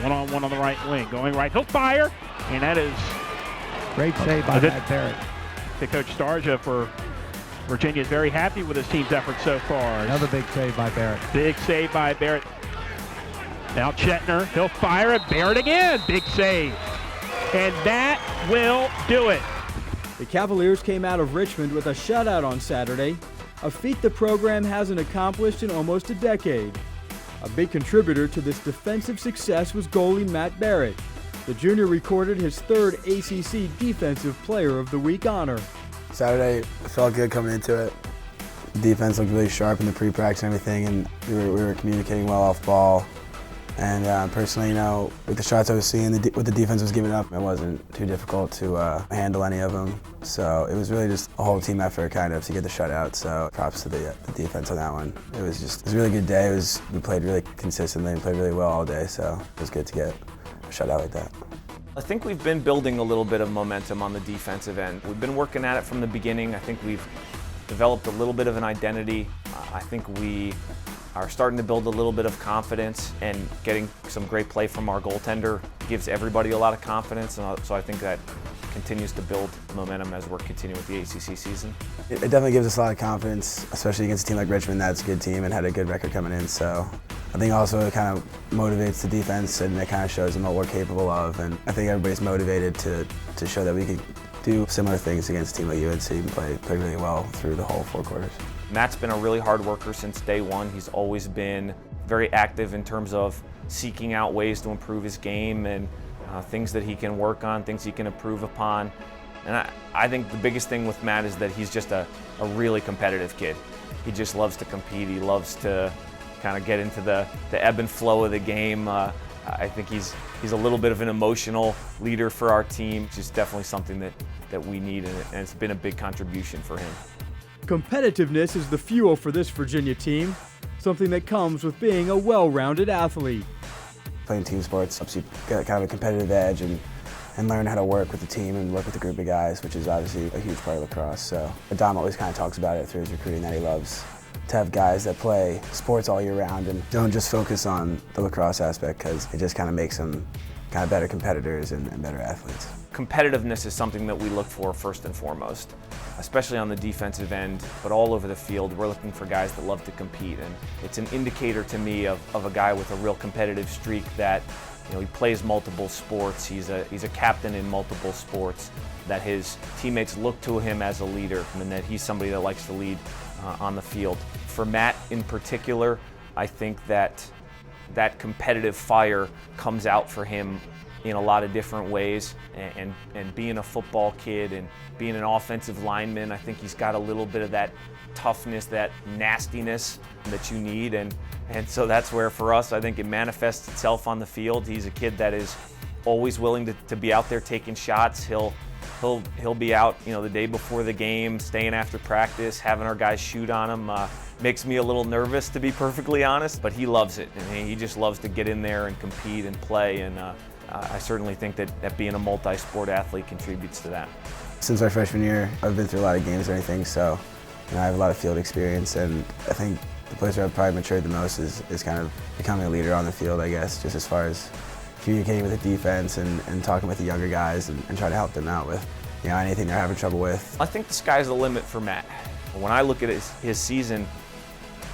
One-on-one on the right wing. Going right, he'll fire, and that is great save by Matt Barrett. The coach Starja for Virginia is very happy with his team's effort so far. Another big save by Barrett. Big save by Barrett. Now Chetner, he'll fire it. Barrett again, big save. And that will do it. The Cavaliers came out of Richmond with a shutout on Saturday, a feat the program hasn't accomplished in almost a decade. A big contributor to this defensive success was goalie Matt Barrett. The junior recorded his third ACC Defensive Player of the Week honor. Saturday felt good coming into it. The defense looked really sharp in the pre-practice and everything, and we were communicating well off ball. And personally, with the shots I was seeing, what the defense was giving up, it wasn't too difficult to handle any of them. So it was really just a whole team effort kind of to get the shutout. So props to the defense on that one. It was a really good day. We played really consistently and played really well all day. So it was good to get a shutout like that. I think we've been building a little bit of momentum on the defensive end. We've been working at it from the beginning. I think we've developed a little bit of an identity. I think we are starting to build a little bit of confidence, and getting some great play from our goaltender gives everybody a lot of confidence, and so I think that continues to build momentum as we're continuing with the ACC season. It definitely gives us a lot of confidence, especially against a team like Richmond that's a good team and had a good record coming in. So I think also it kind of motivates the defense, and it kind of shows them what we're capable of, and I think everybody's motivated to show that we could do similar things against a team like UNC and play really well through the whole 4 quarters. Matt's been a really hard worker since day one. He's always been very active in terms of seeking out ways to improve his game and things that he can work on, things he can improve upon. And I think the biggest thing with Matt is that he's just a really competitive kid. He just loves to compete. He loves to kind of get into the ebb and flow of the game. I think he's a little bit of an emotional leader for our team, which is definitely something that we need, and it's been a big contribution for him. Competitiveness is the fuel for this Virginia team, something that comes with being a well-rounded athlete. Playing team sports helps you get kind of a competitive edge and learn how to work with the team and work with a group of guys, which is obviously a huge part of lacrosse. So Dom always kind of talks about it through his recruiting, that he loves to have guys that play sports all year round and don't just focus on the lacrosse aspect, because it just kind of makes them kind of better competitors and better athletes. Competitiveness is something that we look for first and foremost, especially on the defensive end, but all over the field. We're looking for guys that love to compete, and it's an indicator to me of a guy with a real competitive streak that he plays multiple sports, he's a captain in multiple sports, that his teammates look to him as a leader, and that he's somebody that likes to lead on the field. For Matt in particular, I think that competitive fire comes out for him in a lot of different ways, and being a football kid and being an offensive lineman, I think he's got a little bit of that toughness, that nastiness that you need, and so that's where for us I think it manifests itself on the field. He's a kid that is always willing to be out there taking shots. He'll be out the day before the game, staying after practice, having our guys shoot on him. Makes me a little nervous, to be perfectly honest, but he loves it, and he just loves to get in there and compete and play, and I certainly think that being a multi-sport athlete contributes to that. Since my freshman year, I've been through a lot of games and everything, so I have a lot of field experience, and I think the place where I've probably matured the most is kind of becoming a leader on the field, I guess, just as far as communicating with the defense and talking with the younger guys and trying to help them out with anything they're having trouble with. I think the sky's the limit for Matt. When I look at his season,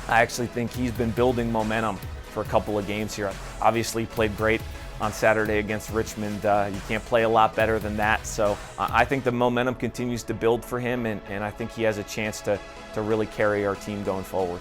I actually think he's been building momentum for a couple of games here. Obviously, he played great on Saturday against Richmond. You can't play a lot better than that. So I think the momentum continues to build for him, and I think he has a chance to really carry our team going forward.